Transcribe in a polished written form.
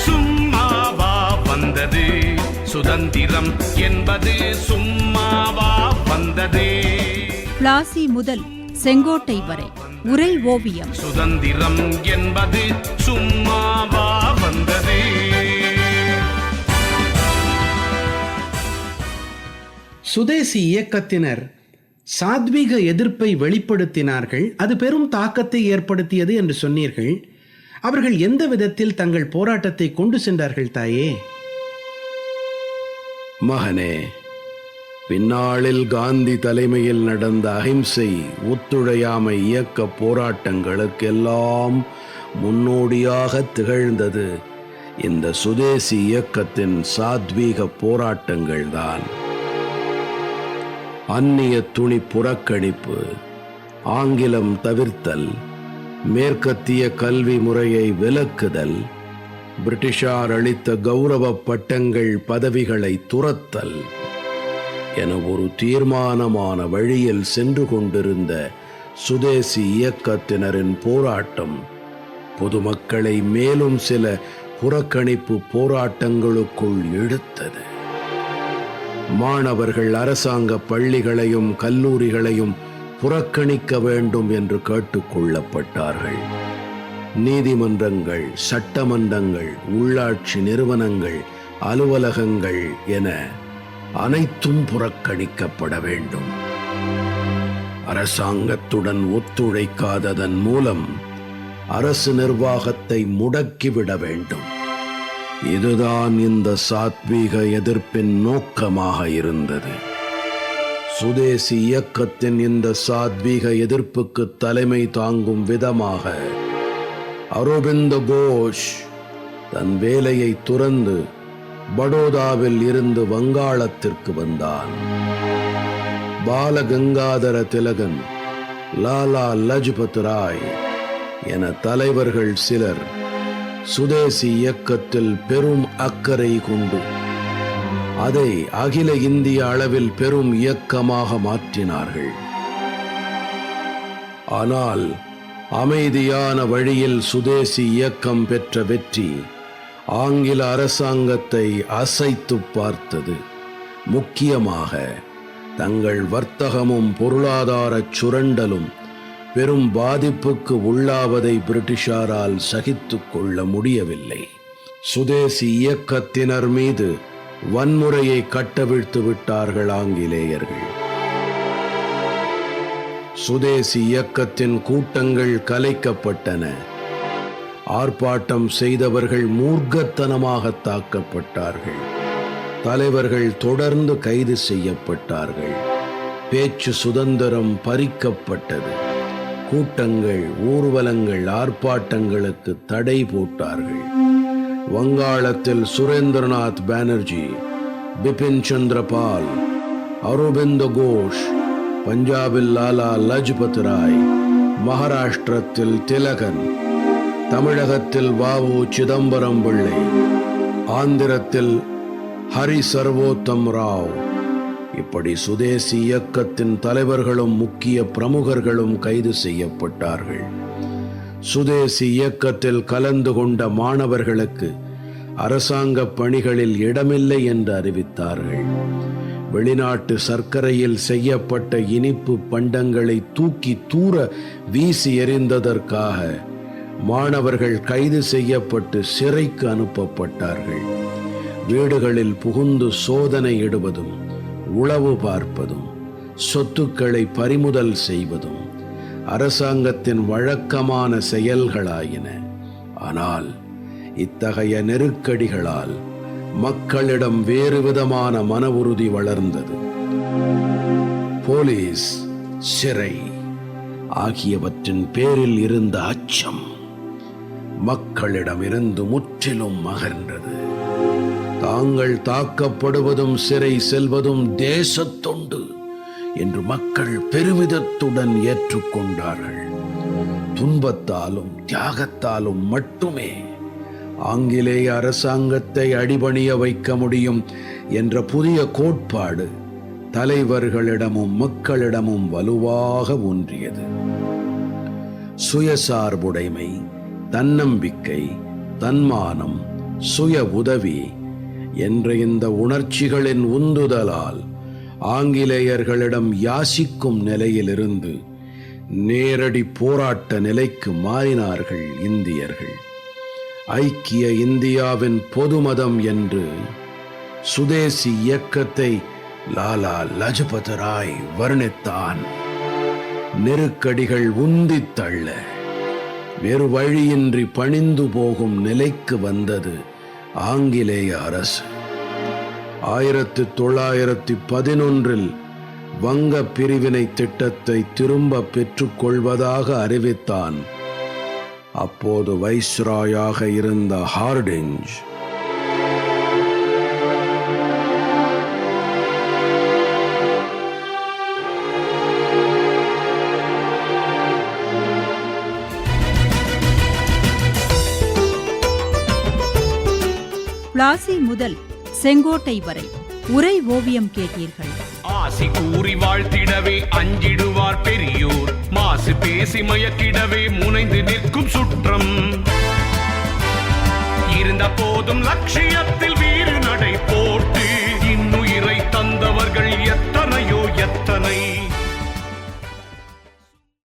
சும்மாவா வந்தது சுதந்திரம் என்பது, சும்மாவா வந்தது. பிளாசி முதல் செங்கோட்டை வரை உரை ஓவியம். சுதந்திரம் என்பது சும்மாவா வந்தது. சுதேசி இயக்கத்தினர் சாத்வீக எதிர்ப்பை வெளிப்படுத்தினார்கள். அது பெரும் தாக்கத்தை ஏற்படுத்தியது என்று சொன்னீர்கள். அவர்கள் எந்த விதத்தில் தங்கள் போராட்டத்தை கொண்டு சென்றார்கள் தாயே? மகனே, பின்னாளில் காந்தி தலைமையில் நடந்த அஹிம்சை ஒத்துழையாமை இயக்க போராட்டங்களுக்கெல்லாம் முன்னோடியாக திகழ்ந்தது இந்த சுதேசி இயக்கத்தின் சாத்வீக போராட்டங்கள்தான். அந்நிய துணி புறக்கணிப்பு, ஆங்கிலம் தவிர்த்தல், மேற்கத்திய கல்வி முறையை விலக்குதல், பிரிட்டிஷார் அளித்த கௌரவ பட்டங்கள் பதவிகளை துரத்தல் என ஒரு தீர்மானமான வழியில் சென்று கொண்டிருந்த சுதேசி இயக்கத்தினரின் போராட்டம் பொதுமக்களை மேலும் சில புறக்கணிப்பு போராட்டங்களுக்குள் இழுத்தது. மாணவர்கள் அரசாங்க பள்ளிகளையும் கல்லூரிகளையும் புறக்கணிக்க வேண்டும் என்று கேட்டுக்கொள்ளப்பட்டார்கள். நீதிமன்றங்கள், சட்டமன்றங்கள், உள்ளாட்சி நிறுவனங்கள், அலுவலகங்கள் என அனைத்தும் புறக்கணிக்கப்பட வேண்டும். அரசாங்கத்துடன் ஒத்துழைக்காததன் மூலம் அரசு நிர்வாகத்தை முடக்கிவிட வேண்டும். இதுதான் இந்த சாத்வீக எதிர்ப்பின் நோக்கமாக இருந்தது. சுதேசி இயக்கத்தின் இந்த சாத்வீக எதிர்ப்புக்கு தலைமை தாங்கும் விதமாக அரவிந்த கோஷ் தன் வேலையை துறந்து படோதாவில் இருந்து வங்காளத்திற்கு வந்தான். பாலகங்காதர திலகன், லாலா லஜ்பத் ராய் என தலைவர்கள் சிலர் சுதேசி இயக்கத்தில் பெரும் அக்கறை கொண்டு அதை அகில இந்திய அளவில் பெரும் இயக்கமாக மாற்றினார்கள். ஆனால் அமைதியான வழியில் சுதேசி இயக்கம் பெற்ற வெற்றி ஆங்கில அரசாங்கத்தை அசைத்து பார்த்தது. முக்கியமாக தங்கள் வர்த்தகமும் பொருளாதார சுரண்டலும் பெரும் பாதிப்புக்கு உள்ளாவதை பிரிட்டிஷாரால் சகித்துக் கொள்ள முடியவில்லை. சுதேசி இயக்கத்தினர் மீது வன்முறையை கட்டவிழ்த்து விட்டார்கள் ஆங்கிலேயர்கள். சுதேசி இயக்கத்தின் கூட்டங்கள் கலைக்கப்பட்டன. ஆர்ப்பாட்டம் செய்தவர்கள் மூர்க்கத்தனமாக தாக்கப்பட்டார்கள். தலைவர்கள் தொடர்ந்து கைது செய்யப்பட்டார்கள். பேச்சு சுதந்திரம் பறிக்கப்பட்டது. கூட்டங்கள், ஊர்வலங்கள், ஆர்ப்பாட்டங்களுக்கு தடை போட்டார்கள். வங்காளத்தில் சுரேந்திரநாத் பானர்ஜி, பிபின் சந்திர பால், அரவிந்த கோஷ், பஞ்சாபில் லாலா லஜ்பத் ராய், மகாராஷ்டிரத்தில் திலகன், தமிழகத்தில் வ.உ. சிதம்பரம் பிள்ளை, ஆந்திரத்தில் ஹரி சர்வோத்தம் ராவ், இப்படி சுதேசி இயக்கத்தின் தலைவர்களும் முக்கிய பிரமுகர்களும் கைது செய்யப்பட்டார்கள். சுதேசி இயக்கத்தில் கலந்து கொண்ட மாணவர்களுக்கு அரசாங்க பணிகளில் இடமில்லை என்று அறிவித்தார்கள். வெளிநாட்டு சர்க்கரையில் செய்யப்பட்ட இனிப்பு பண்டங்களை தூக்கி தூர வீசி எறிந்ததற்காக மாணவர்கள் கைது செய்யப்பட்டு சிறைக்கு அனுப்பப்பட்டார்கள். வீடுகளில் புகுந்து சோதனையிடுவதும், உளவு பார்ப்பதும், சொத்துக்களை பறிமுதல் செய்வதும் அரசாங்கத்தின் வழக்கமான செயல்களாயின. ஆனால் இத்தகைய நெருக்கடிகளால் மக்களிடம் வேறு விதமான மன உறுதி வளர்ந்தது. போலீஸ், சிறை ஆகியவற்றின் பேரில் இருந்த அச்சம் மக்களிடமிருந்து முற்றிலும் அகன்றது. தாங்கள் தாக்கப்படுவதும் சிறை செல்வதும் தேசத்தொண்டு என்று மக்கள் பெருமிதத்துடன் ஏற்றுக்கொண்டார்கள். துன்பத்தாலும் தியாகத்தாலும் மட்டுமே ஆங்கிலேய அரசாங்கத்தை அடிபணிய வைக்க முடியும் என்ற புதிய கோட்பாடு தலைவர்களிடமும் மக்களிடமும் வலுவாக ஒன்றியது. சுயசார்புடைமை, தன்னம்பிக்கை, தன்மானம், சுய உதவி என்ற இந்த உணர்ச்சிகளின் உந்துதலால் ஆங்கிலேயர்களிடம் யாசிக்கும் நிலையிலிருந்து நேரடி போராட்ட நிலைக்கு மாறினார்கள் இந்தியர்கள். ஐக்கிய இந்தியாவின் பொதுமதம் என்று சுதேசி இயக்கத்தை லாலா லஜபத் ராய் வர்ணித்தான். நெருக்கடிகள் உந்தித் தள்ள வேறு வழியின்றி பணிந்து போகும் நிலைக்கு வந்தது ஆங்கிலேய அரசு. 1911 வங்க பிரிவினை திட்டத்தை திரும்ப பெற்றுக்கொள்வதாக அறிவித்தான் அப்போது வைஸ்ராயாக இருந்த ஹார்டிஞ்ச். பிளாசி முதல் செங்கோட்டை வரை உரை ஓவியம் கேட்டீர்கள். ஆசி கூறி வாழ்த்திடவே அஞ்சிடுவார் பெரியோர், மாசு பேசி மயக்கிடவே முனைந்து நிற்கும் சுற்றம். இருந்த போதும் லட்சியத்தில்